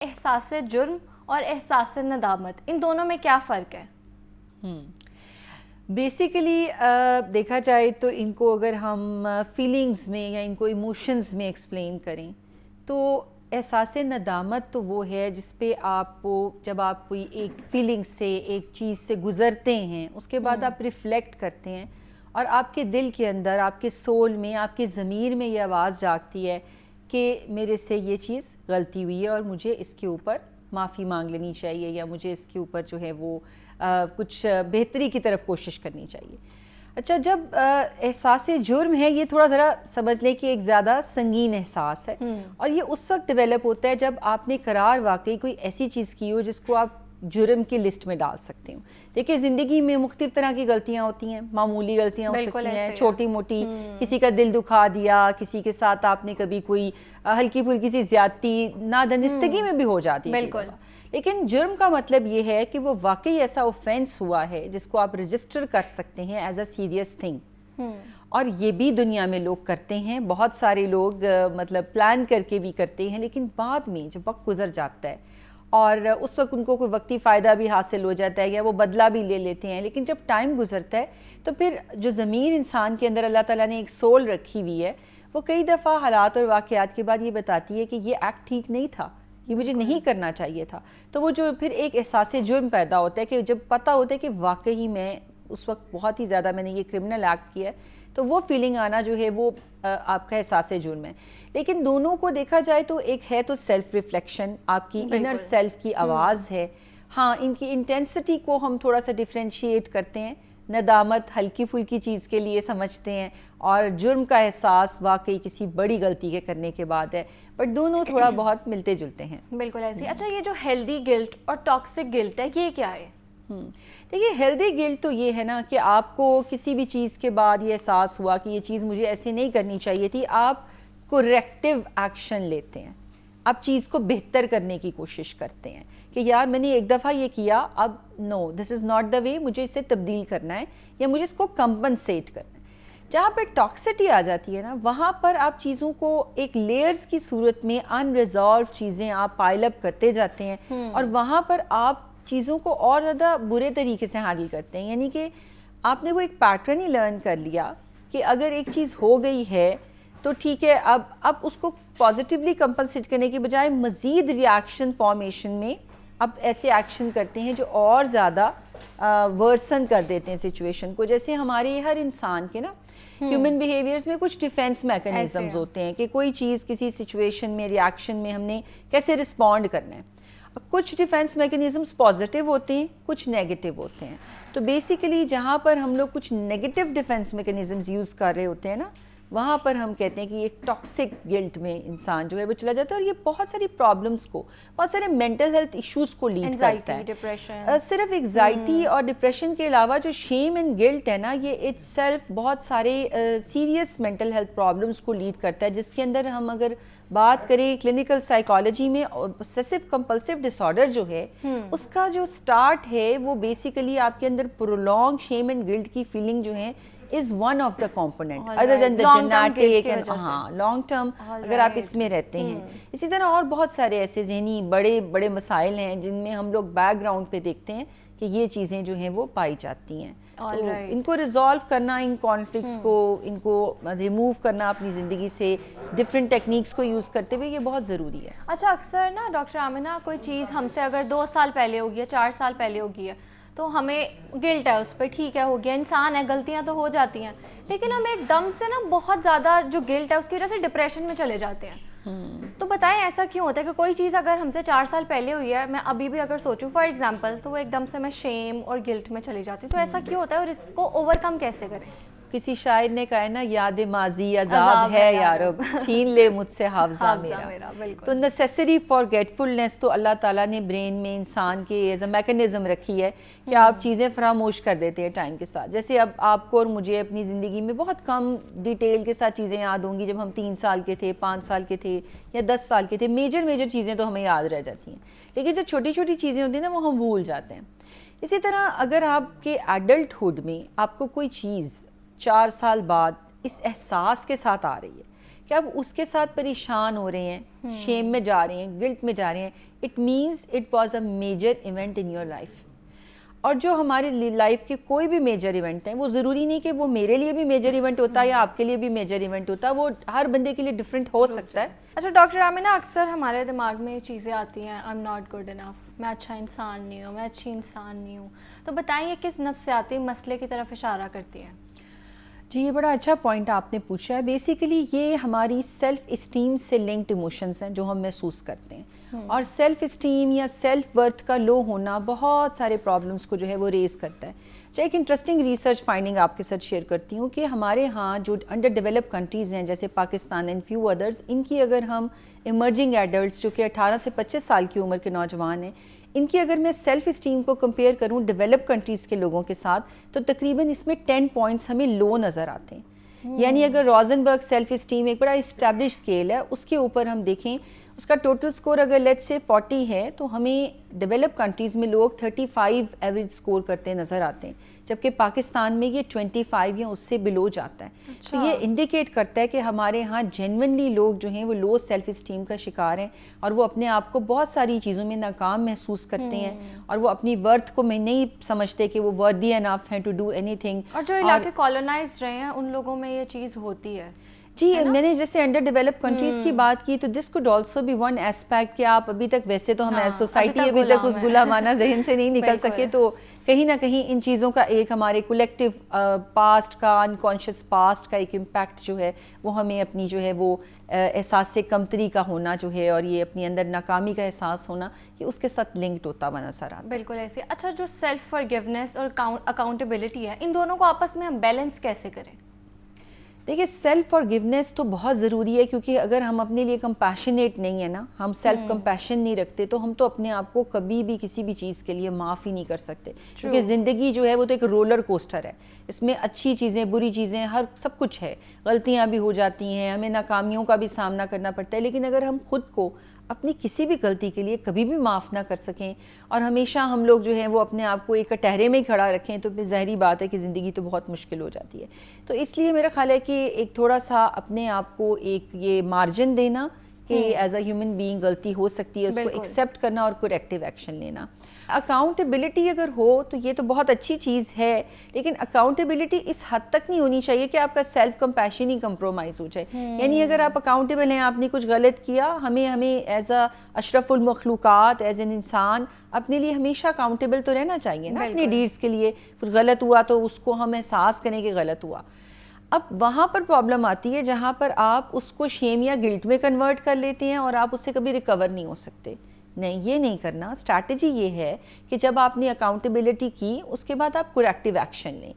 احساس جرم اور احساس ندامت، ان دونوں میں کیا فرق ہے؟ بیسیکلی دیکھا جائے تو ان کو اگر ہم فیلنگز میں یا ان کو ایموشنز میں ایکسپلین کریں تو احساس ندامت تو وہ ہے جس پہ آپ کو جب آپ کوئی ایک فیلنگ سے ایک چیز سے گزرتے ہیں اس کے بعد آپ ریفلیکٹ کرتے ہیں اور آپ کے دل کے اندر، آپ کے سول میں، آپ کے ضمیر میں یہ آواز جاگتی ہے کہ میرے سے یہ چیز غلطی ہوئی ہے اور مجھے اس کے اوپر معافی مانگ لینی چاہیے یا مجھے اس کے اوپر جو ہے وہ کچھ بہتری کی طرف کوشش کرنی چاہیے۔ اچھا، جب احساس جرم ہے یہ تھوڑا ذرا سمجھ لیں کہ ایک زیادہ سنگین احساس ہے اور یہ اس وقت ڈیولپ ہوتا ہے جب آپ نے قرار واقعی کوئی ایسی چیز کی ہو جس کو آپ جرم کی لسٹ میں ڈال سکتے ہو۔ دیکھیں زندگی میں مختلف طرح کی غلطیاں ہوتی ہیں، معمولی غلطیاں ہو سکتی ہیں، چھوٹی موٹی، کسی کا دل دکھا دیا، کسی کے ساتھ آپ نے کبھی کوئی ہلکی پھلکی سی زیادتی نادانستگی میں بھی ہو جاتی ہے بالکل۔ لیکن جرم کا مطلب یہ ہے کہ وہ واقعی ایسا اوفینس ہوا ہے جس کو آپ رجسٹر کر سکتے ہیں ایز اے سیریس تھنگ، اور یہ بھی دنیا میں لوگ کرتے ہیں، بہت سارے لوگ مطلب پلان کر کے بھی کرتے ہیں، لیکن بعد میں جب وقت گزر جاتا ہے اور اس وقت ان کو کوئی وقتی فائدہ بھی حاصل ہو جاتا ہے یا وہ بدلہ بھی لے لیتے ہیں، لیکن جب ٹائم گزرتا ہے تو پھر جو ضمیر انسان کے اندر اللہ تعالیٰ نے ایک سول رکھی ہوئی ہے وہ کئی دفعہ حالات اور واقعات کے بعد یہ بتاتی ہے کہ یہ ایکٹ ٹھیک نہیں تھا، یہ مجھے نہیں کرنا چاہیے تھا۔ تو وہ جو پھر ایک احساس جرم پیدا ہوتا ہے کہ جب پتہ ہوتا ہے کہ واقعی میں اس وقت بہت ہی زیادہ میں نے یہ کرمنل ایکٹ کیا ہے، تو وہ فیلنگ آنا جو ہے وہ آپ کا احساس جرم ہے۔ لیکن دونوں کو دیکھا جائے تو ایک ہے تو سیلف ریفلیکشن، آپ کی انر سیلف کی آواز ہے۔ ہاں، ان کی انٹینسٹی کو ہم تھوڑا سا ڈیفرینشیٹ کرتے ہیں، ندامت ہلکی پھلکی چیز کے لیے سمجھتے ہیں اور جرم کا احساس واقعی کسی بڑی غلطی کے کرنے کے بعد ہے، بٹ دونوں تھوڑا بہت ملتے جلتے ہیں۔ بالکل ایسے۔ اچھا، یہ جو ہیلدی گلٹ اور ٹاکسک گلٹ ہے یہ کیا ہے؟ دیکھیے ہیلدی گلٹ تو یہ ہے نا کہ آپ کو کسی بھی چیز کے بعد یہ احساس ہوا کہ یہ چیز مجھے ایسے نہیں کرنی چاہیے تھی، آپ کوریکٹیو ایکشن لیتے ہیں، آپ چیز کو بہتر کرنے کی کوشش کرتے ہیں کہ یار میں نے ایک دفعہ یہ کیا، اب نو دس از ناٹ دا وے، مجھے اسے تبدیل کرنا ہے یا مجھے اس کو کمپنسیٹ کرنا ہے۔ جہاں پہ ٹاکسٹی آ جاتی ہے نا وہاں پر آپ چیزوں کو ایک لیئرز کی صورت میں ان ریزالو چیزیں آپ پائل اپ کرتے جاتے ہیں اور وہاں پر آپ چیزوں کو اور زیادہ برے طریقے سے ہینڈل کرتے ہیں، یعنی کہ آپ نے وہ ایک پیٹرن ہی لرن کر لیا کہ اگر ایک چیز ہو گئی ہے تو ٹھیک ہے، اب اس کو پازیٹیولی کمپنسیٹ کرنے کے بجائے مزید ری ایکشن فارمیشن میں اب ایسے ایکشن کرتے ہیں جو اور زیادہ ورسن کر دیتے ہیں سچویشن کو۔ جیسے ہمارے ہر انسان کے نا ہیومن بیہیویئرز میں کچھ ڈیفینس میکانزمز ہوتے ہیں کہ کوئی چیز کسی سچویشن میں ری ایکشن میں ہم نے کیسے رسپونڈ کرنا ہے۔ کچھ ڈیفینس میکانزمز پازیٹیو ہوتے ہیں، کچھ نیگیٹو ہوتے ہیں۔ تو بیسیکلی جہاں پر ہم لوگ کچھ نیگیٹو ڈیفینس میکانزمز یوز کر رہے ہوتے ہیں نا وہاں پر ہم کہتے ہیں کہ ایک ٹاکسک گلٹ میں انسان جو ہے وہ چلا جاتا ہے اور یہ بہت ساری پرابلمس کو، بہت سارے مینٹل ہیلتھ ایشوز کو لیڈ کرتا ہے۔ صرف انگزائٹی اور ڈپریشن کے علاوہ جو شیم اینڈ گلٹ ہے نا یہ اٹ سیلف بہت سارے سیریس مینٹل ہیلتھ پرابلمس کو لیڈ کرتا ہے، جس کے اندر ہم اگر بات کریں کلینکل سائیکالوجی میں obsessive compulsive disorder جو ہے اس کا جو سٹارٹ ہے وہ بیسیکلی آپ کے اندر پرولونگ شیم اینڈ گلٹ کی فیلنگ جو ہے is one of the component other than the genetic and long term اگر آپ اس میں رہتے ہیں۔ اسی طرح اور بہت سارے ایسے ذہنی بڑے بڑے مسائل ہیں جن میں ہم لوگ بیک گراؤنڈ پہ دیکھتے ہیں کہ یہ چیزیں جو ہیں وہ پائی جاتی ہیں۔ تو ان کو ریزالو کرنا، ان کانفلکٹس کو ان کو ریموو کرنا اپنی زندگی سے ڈفرینٹ ٹیکنیکس کو یوز کرتے ہوئے یہ بہت ضروری ہے۔ اچھا، اکثر نا ڈاکٹر آمنہ کوئی چیز ہم سے اگر 2 سال پہلے ہوگی ہے، 4 سال پہلے ہوگی ہے تو ہمیں گلٹ ہے اس پہ، ٹھیک ہے ہو گیا، انسان ہے، غلطیاں تو ہو جاتی ہیں، لیکن ہم ایک دم سے نا بہت زیادہ جو گلٹ ہے اس کی وجہ سے ڈپریشن میں چلے جاتے ہیں۔ تو بتائیں ایسا کیوں ہوتا ہے کہ کوئی چیز اگر ہم سے 4 سال پہلے ہوئی ہے، میں ابھی بھی اگر سوچوں فار ایگزامپل تو وہ ایک دم سے میں شیم اور گلٹ میں چلی جاتی ہوں، تو ایسا کیوں ہوتا ہے اور اس کو اوور کم کیسے کریں؟ کسی شاعر نے کہا ہے نا یاد ماضی عذاب ہے یا رب، چھین لے مجھ سے حافظہ میرا۔ تو نیسیسری فارگیٹفلنس تو اللہ تعالیٰ نے برین میں انسان کے ایز اے میکانزم رکھی ہے کہ آپ چیزیں فراموش کر دیتے ہیں ٹائم کے ساتھ۔ جیسے اب آپ کو اور مجھے اپنی زندگی میں بہت کم ڈیٹیل کے ساتھ چیزیں یاد ہوں گی جب ہم 3 سال کے تھے، 5 سال کے تھے یا 10 سال کے تھے، میجر چیزیں تو ہمیں یاد رہ جاتی ہیں، لیکن جو چھوٹی چھوٹی چیزیں ہوتی ہیں نا وہ ہم بھول جاتے ہیں۔ اسی طرح اگر آپ کے ایڈلٹہڈ میں آپ کو کوئی چیز 4 سال بعد اس احساس کے ساتھ آ رہی ہے کہ آپ اس کے ساتھ پریشان ہو رہے ہیں, شیم میں جا رہے ہیں, گلٹ میں جا رہے ہیں, it means it was a major event in your life. اور جو ہمارے لائف کے کوئی بھی میجر ایونٹ ہیں, وہ ضروری نہیں کہ وہ میرے لیے بھی میجر ایونٹ ہوتا ہے یا آپ کے لیے بھی میجر ایونٹ ہوتا ہے, وہ ہر بندے کے لیے ڈفرینٹ ہو سکتا ہے. اچھا ڈاکٹر آمنہ, اکثر ہمارے دماغ میں یہ چیزیں آتی ہیں, I am not good enough, میں اچھا انسان نہیں ہوں, میں اچھی انسان نہیں ہوں. تو بتائیں یہ کس نفسیاتی مسئلے کی طرف اشارہ کرتی ہیں؟ جی یہ بڑا اچھا پوائنٹ آپ نے پوچھا ہے. بیسیکلی یہ ہماری سیلف اسٹیم سے لنکڈ ایموشنز ہیں جو ہم محسوس کرتے ہیں, اور سیلف اسٹیم یا سیلف ورتھ کا لو ہونا بہت سارے پرابلمس کو جو ہے وہ ریز کرتا ہے. ایک انٹرسٹنگ ریسرچ فائنڈنگ آپ کے ساتھ شیئر کرتی ہوں کہ ہمارے ہاں جو انڈر ڈیولپ کنٹریز ہیں جیسے پاکستان اینڈ فیو ادرز, ان کی اگر ہم ایمرجنگ ایڈلٹس جو کہ 18 سے 25 سال کی عمر کے نوجوان ہیں, ان کی اگر میں سیلف اسٹیم کو کمپیئر کروں ڈیولپ کنٹریز کے لوگوں کے ساتھ, تو تقریباً اس میں 10 پوائنٹس ہمیں لو نظر آتے ہیں. یعنی اگر روزنبرگ سیلف اسٹیم ایک بڑا اسٹیبلش اسکیل ہے, اس کے اوپر ہم دیکھیں اس کا ٹوٹل سکور اگر لیٹ سے 40 ہے, تو ہمیں ڈیولپ کنٹریز میں لوگ 35 ایوریج سکور کرتے نظر آتے ہیں, جبکہ پاکستان میں یہ 25 یا اس سے بلو جاتا ہے. تو یہ انڈیکیٹ کرتا ہے کہ ہمارے ہاں جینونلی لوگ جو ہیں وہ لو سیلف اسٹیم کا شکار ہیں, اور وہ اپنے آپ کو بہت ساری چیزوں میں ناکام محسوس کرتے ہیں, اور وہ اپنی ورتھ کو میں نہیں سمجھتے کہ وہ ورتھی انف ہیں ٹو ڈو اینی تھنگ. اور جو علاقے کالونائز رہے ہیں ان لوگوں میں یہ چیز ہوتی ہے. جی میں نے جیسے انڈر ڈیولپ کنٹریز کی بات کی, تو this code also be one expect کہ آپ ابھی تک, ویسے تو ہم ایز سوسائٹی ابھی تک اس غلامانہ ذہن سے نہیں نکل سکے, تو کہیں نہ کہیں ان چیزوں کا ایک ہمارے کولیکٹیو پاسٹ کا, انکانشیس پاسٹ کا ایک امپیکٹ جو ہے وہ ہمیں اپنی جو ہے وہ احساس سے کمتری کا ہونا جو ہے, اور یہ اپنی اندر ناکامی کا احساس ہونا, یہ اس کے ساتھ لنکڈ ہوتا ہوا نظر آتا ہے. بالکل ایسے. اچھا جو سیلف فارگیونیس اور اکاؤنٹیبلٹی ہے, ان دونوں کو آپس میں ہم بیلنس کیسے کریں؟ دیکھیے سیلف فارگیونیس تو بہت ضروری ہے, کیونکہ اگر ہم اپنے لیے کمپیشنیٹ نہیں ہیں نا, ہم سیلف کمپیشن نہیں رکھتے, تو ہم تو اپنے آپ کو کبھی بھی کسی بھی چیز کے لیے معاف ہی نہیں کر سکتے. کیونکہ زندگی جو ہے وہ تو ایک رولر کوسٹر ہے, اس میں اچھی چیزیں بری چیزیں ہر سب کچھ ہے, غلطیاں بھی ہو جاتی ہیں, ہمیں ناکامیوں کا بھی سامنا کرنا پڑتا ہے. لیکن اگر ہم خود کو اپنی کسی بھی غلطی کے لیے کبھی بھی معاف نہ کر سکیں, اور ہمیشہ ہم لوگ جو ہیں وہ اپنے آپ کو ایک کٹہرے میں کھڑا رکھیں, تو پھر ظاہری بات ہے کہ زندگی تو بہت مشکل ہو جاتی ہے. تو اس لیے میرا خیال ہے کہ ایک تھوڑا سا اپنے آپ کو ایک یہ مارجن دینا کہ ایز اے ہیومن بینگ غلطی ہو سکتی ہے, اس کو ایکسیپٹ کرنا اور کریکٹیو ایکشن لینا. اکاؤنٹیبلٹی اگر ہو تو یہ تو بہت اچھی چیز ہے, لیکن اکاؤنٹیبلٹی اس حد تک نہیں ہونی چاہیے کہ آپ کا سیلف کمپیشن ہی کمپرومائز ہو جائے. یعنی اگر آپ اکاؤنٹیبل ہیں, آپ نے کچھ غلط کیا, ہمیں ایز اے اشرف المخلوقات, ایز این انسان اپنے لیے ہمیشہ اکاؤنٹیبل تو رہنا چاہیے نا اپنی ڈیڈز کے لیے. کچھ غلط ہوا تو اس کو ہم احساس کریں کہ غلط ہوا. اب وہاں پر پرابلم آتی ہے جہاں پر آپ اس کو شیم یا گلٹ میں کنورٹ کر لیتے ہیں, اور آپ اس سے کبھی ریکور نہیں ہو سکتے. نہیں, یہ نہیں کرنا. اسٹریٹجی یہ ہے کہ جب آپ نے اکاؤنٹیبلٹی کی, اس کے بعد آپ کریکٹیو ایکشن لیں.